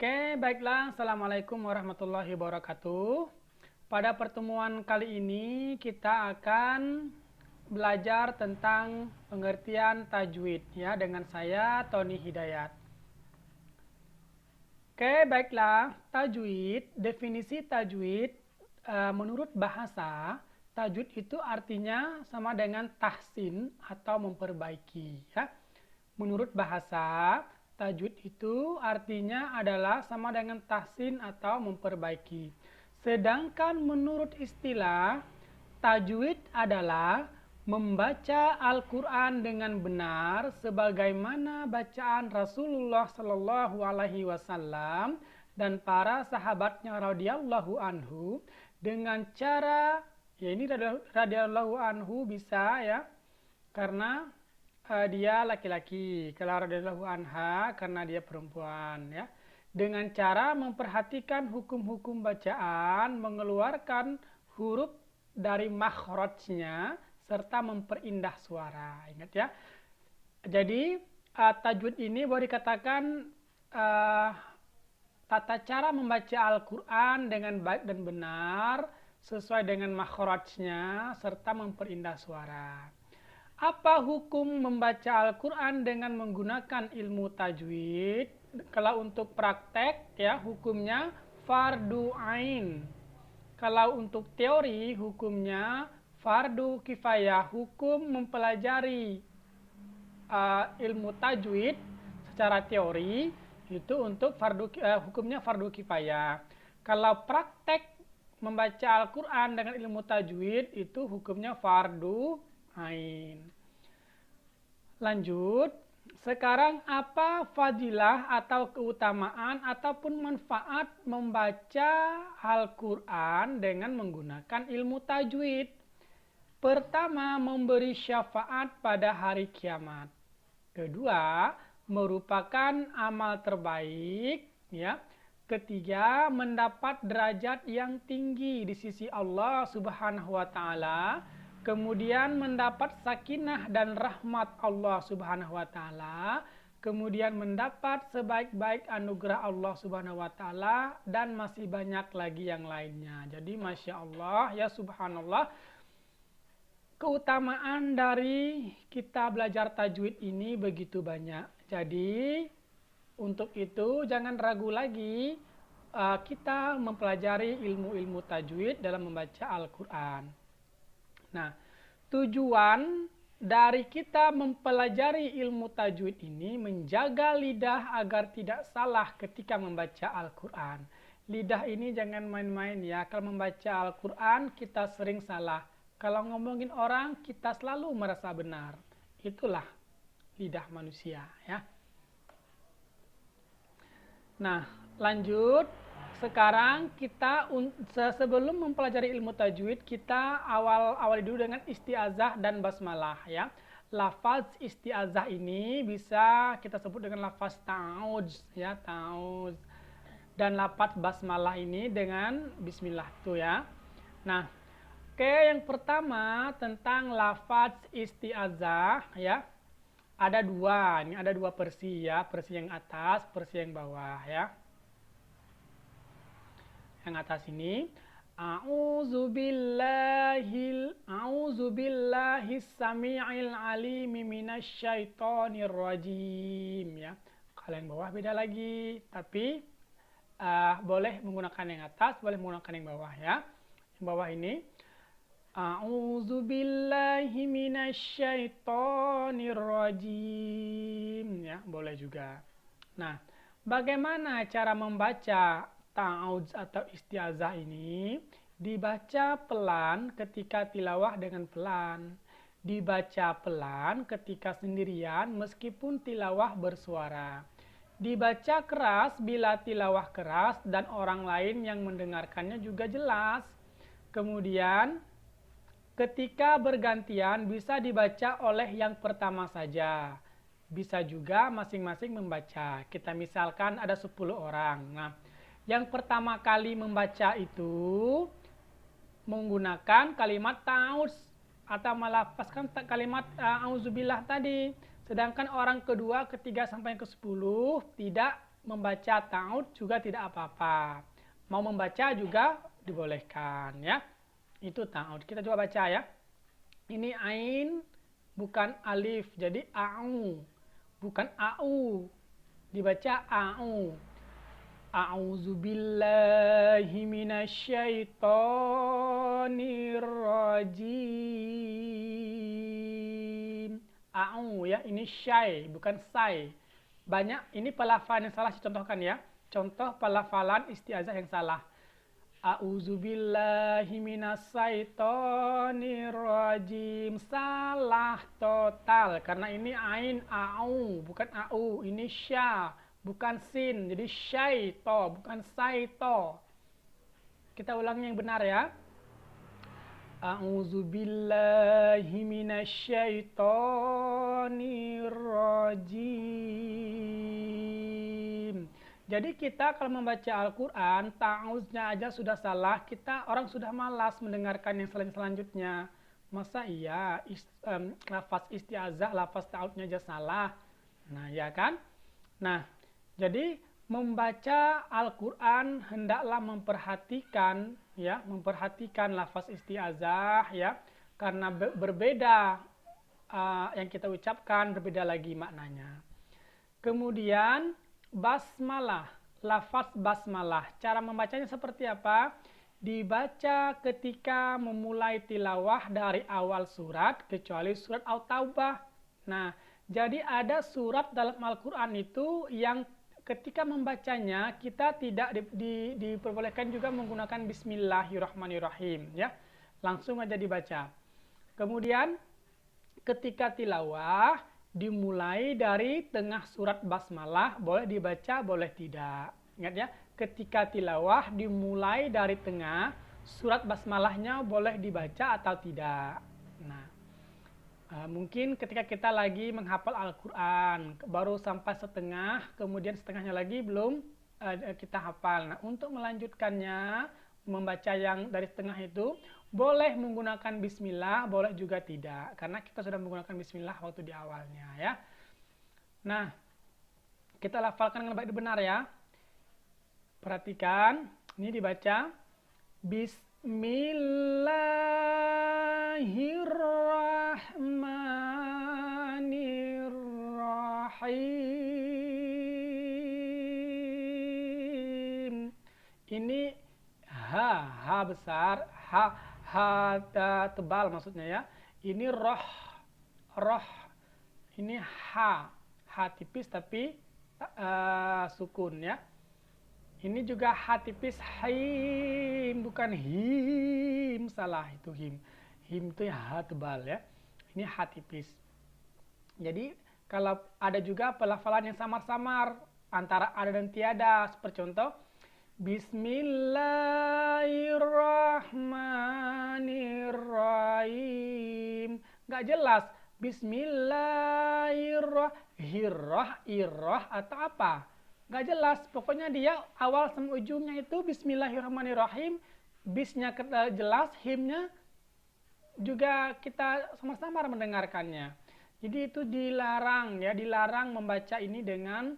Oke, baiklah. Assalamualaikum warahmatullahi wabarakatuh. Pada pertemuan kali ini kita akan belajar tentang pengertian tajwid ya dengan saya Tony Hidayat. Oke, baiklah. Tajwid, definisi tajwid menurut bahasa, tajwid itu artinya sama dengan tahsin atau memperbaiki ya. Menurut bahasa, tajwid itu artinya adalah sama dengan tahsin atau memperbaiki. Sedangkan menurut istilah, tajwid adalah membaca Al-Quran dengan benar sebagaimana bacaan Rasulullah Shallallahu Alaihi Wasallam dan para sahabatnya radhiyallahu anhu dengan cara, ya ini radhiyallahu anhu bisa ya karena dia laki-laki, kalau radhiyallahu anha karena dia perempuan ya. Dengan cara memperhatikan hukum-hukum bacaan, mengeluarkan huruf dari makhrajnya serta memperindah suara. Ingat ya. Jadi tajwid ini boleh dikatakan tata cara membaca Al-Quran dengan baik dan benar sesuai dengan makhrajnya serta memperindah suara. Apa hukum membaca Al-Quran dengan menggunakan ilmu tajwid? Kalau untuk praktek ya hukumnya fardu ain. Kalau untuk teori hukumnya fardu kifayah. Hukum mempelajari ilmu tajwid secara teori itu untuk hukumnya fardu kifayah. Kalau praktek membaca Al-Quran dengan ilmu tajwid itu hukumnya fardu ain. Lanjut, sekarang apa fadilah atau keutamaan ataupun manfaat membaca Al-Quran dengan menggunakan ilmu tajwid? Pertama, memberi syafaat pada hari kiamat. Kedua, merupakan amal terbaik, ya. Ketiga, mendapat derajat yang tinggi di sisi Allah Subhanahu wa taala. Kemudian mendapat sakinah dan rahmat Allah Subhanahu wa taala. Kemudian mendapat sebaik-baik anugerah Allah Subhanahu wa taala dan masih banyak lagi yang lainnya. Jadi Masya Allah ya subhanallah, keutamaan dari kita belajar tajwid ini begitu banyak. Jadi untuk itu jangan ragu lagi kita mempelajari ilmu-ilmu tajwid dalam membaca Al-Quran. Nah, tujuan dari kita mempelajari ilmu tajwid ini menjaga lidah agar tidak salah ketika membaca Al-Quran. Lidah ini jangan main-main ya. Kalau membaca Al-Quran kita sering salah. Kalau ngomongin orang kita selalu merasa benar. Itulah lidah manusia ya. Nah, lanjut. Sekarang kita sebelum mempelajari ilmu tajwid kita awali dulu dengan isti'azah dan basmalah ya. Lafaz isti'azah ini bisa kita sebut dengan lafaz ta'awudz ya, ta'awudz. Dan lafaz basmalah ini dengan bismillah tuh ya. Nah, oke, yang pertama tentang lafaz isti'azah ya. Ada dua, ini ada dua versi ya, versi yang atas, versi yang bawah ya. Yang atas ini a'udzubillahis samii'il alim minasyaitonir rajim ya. Kalau yang bawah beda lagi, tapi boleh menggunakan yang atas, boleh menggunakan yang bawah ya. Yang bawah ini a'udzubillahi minasyaitonir rajim ya, boleh juga. Nah, bagaimana cara membaca ta'awudz atau isti'azah ini? Dibaca pelan ketika tilawah dengan pelan. Dibaca pelan ketika sendirian meskipun tilawah bersuara. Dibaca keras bila tilawah keras dan orang lain yang mendengarkannya juga jelas. Kemudian ketika bergantian bisa dibaca oleh yang pertama saja. Bisa juga masing-masing membaca. Kita misalkan ada 10 orang. Nah, yang pertama kali membaca itu menggunakan kalimat ta'awudz atau melafazkan kalimat auzubillah tadi. Sedangkan orang kedua, ketiga sampai ke 10 tidak membaca ta'awudz juga tidak apa-apa. Mau membaca juga dibolehkan ya. Itu ta'awudz. Kita coba baca ya. Ini ain bukan alif, jadi a'u. Bukan a'u. Dibaca a'u. A'udzubillahi minasyaitonirrajim. A'u ya, ini syai, bukan sai. Banyak ini pelafalan yang salah dicontohkan ya. Contoh pelafalan isti'azah yang salah. A'udzubillahi minasyaitonirrajim. Salah total karena ini ain a'u, bukan a'u. Ini sya, bukan sin. Jadi syaito, bukan saito. Kita ulangi yang benar ya. A'udzubillahi minasyaitonirrajim. Jadi kita kalau membaca Al-Quran, ta'awudznya aja sudah salah, orang sudah malas mendengarkan yang selanjutnya. Masa iya lafaz isti'azah, lafaz ta'awudznya aja salah. Nah ya kan? Nah, jadi membaca Al-Quran hendaklah memperhatikan lafaz isti'azah ya, karena berbeda yang kita ucapkan, berbeda lagi maknanya. Kemudian basmalah, lafaz basmalah, cara membacanya seperti apa? Dibaca ketika memulai tilawah dari awal surat kecuali surat At-Taubah. Nah, jadi ada surat dalam Al-Quran itu yang ketika membacanya kita tidak diperbolehkan juga menggunakan Bismillahirrahmanirrahim ya. Langsung aja dibaca. Kemudian ketika tilawah dimulai dari tengah surat basmalah, boleh dibaca, boleh tidak. Ingat ya, ketika tilawah dimulai dari tengah surat basmalahnya boleh dibaca atau tidak. Nah, mungkin ketika kita lagi menghafal Al-Quran, baru sampai setengah, kemudian setengahnya lagi belum kita hafal. Nah, untuk melanjutkannya, membaca yang dari setengah itu, boleh menggunakan bismillah, boleh juga tidak. Karena kita sudah menggunakan bismillah waktu di awalnya ya. Nah, kita lafalkan dengan baik dan benar ya. Perhatikan, ini dibaca Bismillahirrahmanirrahim. Ini ha besar, ha tebal maksudnya ya. Ini roh. Ini ha tipis tapi sukun ya. Ini juga ha tipis, him, bukan him, salah itu him. Him itu ya ha tebal ya. Ini ha tipis. Jadi kalau ada juga pelafalan yang samar-samar antara ada dan tiada, seperti contoh Bismillahirrahmanirrahim. Nggak jelas. Bismillahirrahmanirrahim atau apa? Nggak jelas. Pokoknya dia awal sama ujungnya itu Bismillahirrahmanirrahim. Bisnya jelas, himnya juga kita sama-sama mendengarkannya. Jadi itu dilarang ya, dilarang membaca ini dengan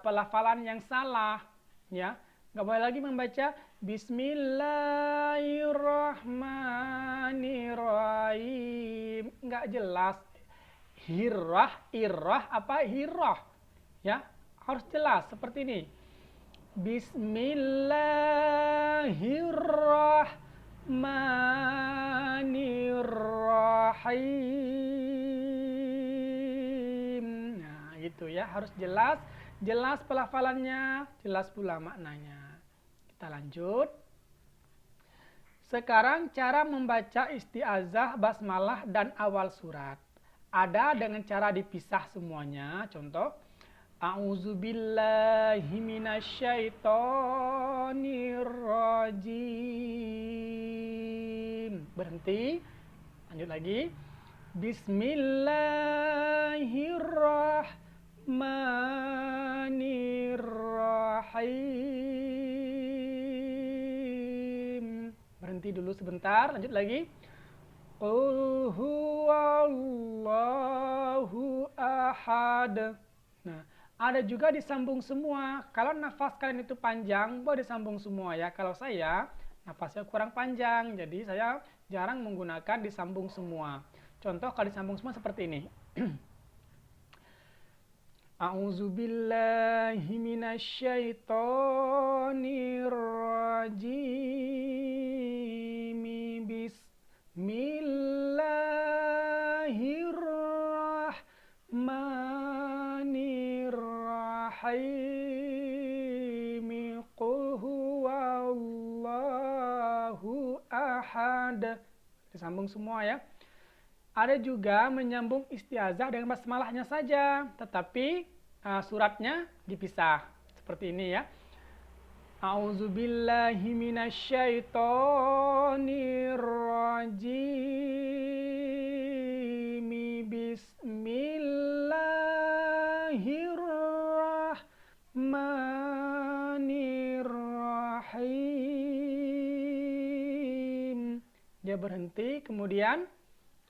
pelafalan yang salah ya. Nggak boleh lagi membaca Bismillahirrahmanirrahim. Nggak jelas. Irrah, apa hirrah. Ya, harus jelas seperti ini. Bismillahirrahmanirrahim. Nah, gitu ya, harus jelas pelafalannya, jelas pula maknanya. Kita lanjut. Sekarang cara membaca isti'azah, basmalah, dan awal surat. Ada dengan cara dipisah semuanya. Contoh, A'udzubillahi minasyaitonirrajim. Berhenti. Lanjut lagi. Bismillahirrahmanirrahim. Berhenti dulu sebentar, lanjut lagi. Qul huwallahu ahad. Nah, Ada juga disambung semua. Kalau nafas kalian itu panjang, boleh disambung semua ya. Kalau saya, nafasnya kurang panjang, jadi saya jarang menggunakan disambung semua. Contoh kalau disambung semua seperti ini. A'udzu billahi minasyaitonir rajim. Bismillahirrahmanirrahim. Qul huwallahu ahad. Disambung semua ya. Ada juga menyambung istiazah dengan basmalahnya saja, tetapi suratnya dipisah. Seperti ini ya. A'udzubillahi minasyaitonirrajim. Bismillahirrahmanirrahim. Dia berhenti, kemudian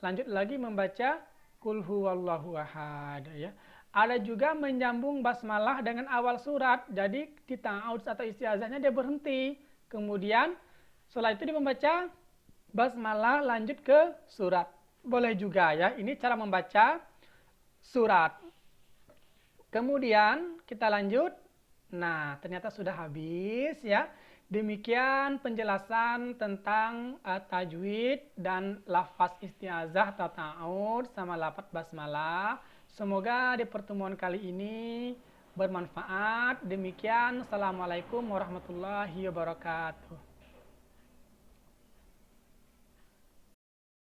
lanjut lagi membaca Qul huwallahu ahad ya. Ada juga menyambung basmalah dengan awal surat. Jadi di ta'awudz atau istiazahnya dia berhenti. Kemudian setelah itu dia membaca basmalah lanjut ke surat. Boleh juga ya. Ini cara membaca surat. Kemudian kita lanjut. Nah, ternyata sudah habis ya. Demikian penjelasan tentang tajwid dan lafaz istiazah atau ta'awudz sama lafaz basmalah. Semoga di pertemuan kali ini bermanfaat. Demikian, assalamualaikum warahmatullahi wabarakatuh.